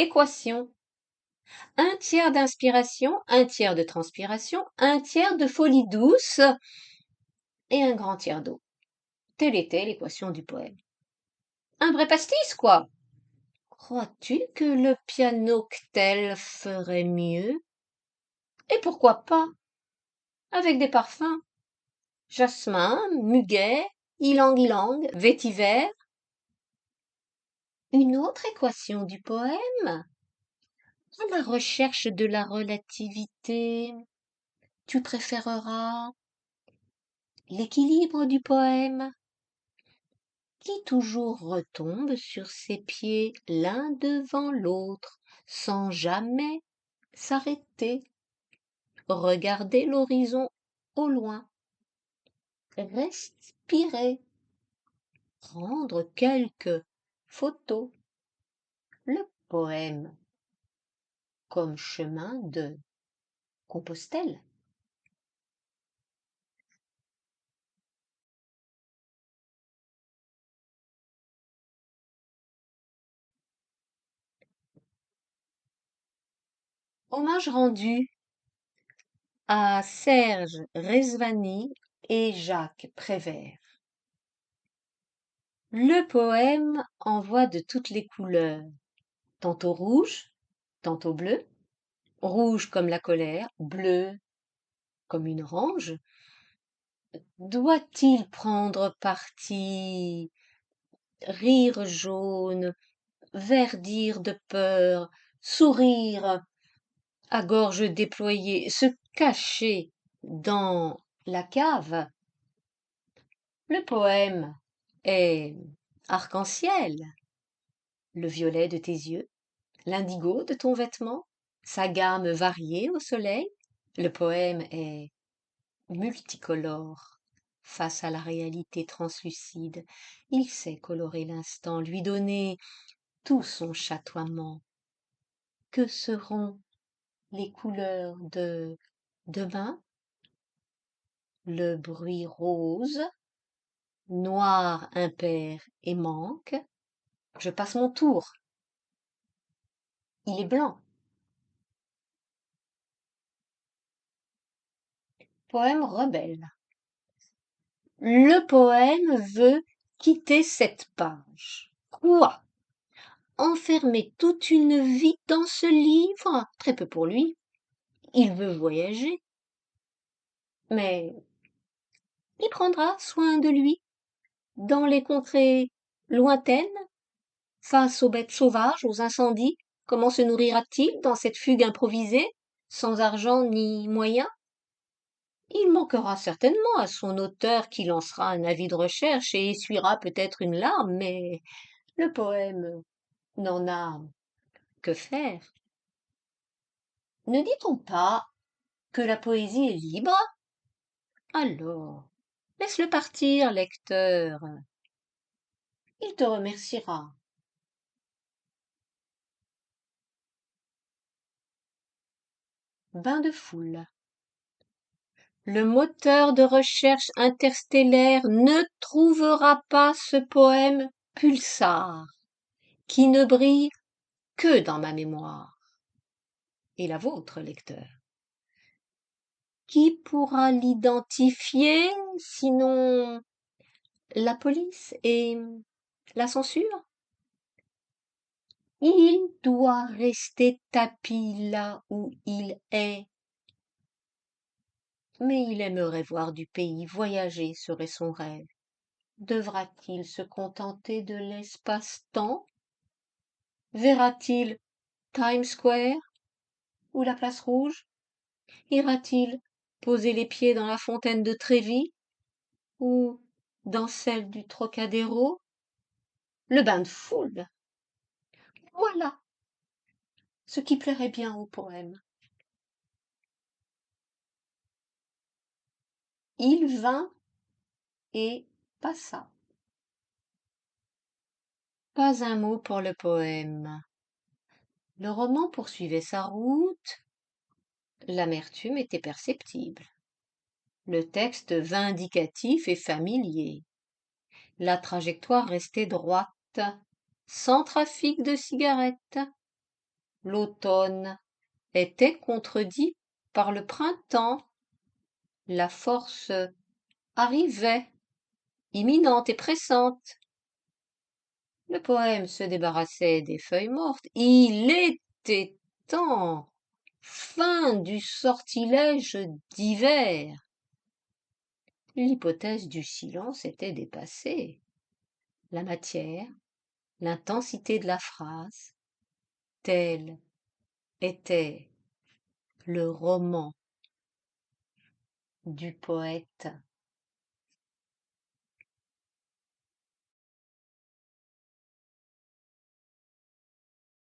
Équation. Un tiers d'inspiration, un tiers de transpiration, un tiers de folie douce et un grand tiers d'eau. Telle était l'équation du poème. Un vrai pastis, quoi. Crois-tu que le pianoctel ferait mieux? Et pourquoi pas? Avec des parfums. Jasmin, muguet, ylang-ylang, vétiver. Une autre équation du poème? À la recherche de la relativité, tu préféreras l'équilibre du poème, qui toujours retombe sur ses pieds l'un devant l'autre, sans jamais s'arrêter. Regarder l'horizon au loin, respirer, prendre quelques photos. Le poème comme chemin de Compostelle. Hommage rendu à Serge Rezvani et Jacques Prévert. Le poème envoie de toutes les couleurs, tantôt rouge, tantôt bleu, rouge comme la colère, bleu comme une orange. Doit-il prendre parti, rire jaune, verdir de peur, sourire à gorge déployée, se cacher dans la cave? Le poème est arc-en-ciel, le violet de tes yeux, l'indigo de ton vêtement, sa gamme variée au soleil. Le poème est multicolore face à la réalité translucide. Il sait colorer l'instant, lui donner tout son chatoiement. Que seront les couleurs de demain? Le bruit rose, noir impair et manque. Je passe mon tour. Il est blanc. Poème rebelle. Le poème veut quitter cette page. Quoi? Enfermer toute une vie dans ce livre? Très peu pour lui. Il veut voyager. Mais il prendra soin de lui dans les contrées lointaines, face aux bêtes sauvages, aux incendies. Comment se nourrira-t-il dans cette fugue improvisée, sans argent ni moyens? Il manquera certainement à son auteur qui lancera un avis de recherche et essuiera peut-être une larme, mais le poème n'en a que faire. Ne dit-on pas que la poésie est libre? Alors, laisse-le partir, lecteur. Il te remerciera. Bain de foule. Le moteur de recherche interstellaire ne trouvera pas ce poème pulsar qui ne brille que dans ma mémoire. Et la vôtre, lecteur. Qui pourra l'identifier, sinon la police et la censure? Il doit rester tapi là où il est. Mais il aimerait voir du pays, voyager serait son rêve. Devra-t-il se contenter de l'espace-temps? Verra-t-il Times Square ou la place Rouge? Ira-t-il poser les pieds dans la fontaine de Trévi ou dans celle du Trocadéro? Le bain de foule. Voilà ce qui plairait bien au poème. Il vint et passa. Pas un mot pour le poème. Le roman poursuivait sa route. L'amertume était perceptible. Le texte vindicatif et familier. La trajectoire restait droite, sans trafic de cigarettes. L'automne était contredit par le printemps. La force arrivait, imminente et pressante. Le poème se débarrassait des feuilles mortes. Il était temps. Fin du sortilège d'hiver. L'hypothèse du silence était dépassée. La matière, l'intensité de la phrase, tel était le roman du poète.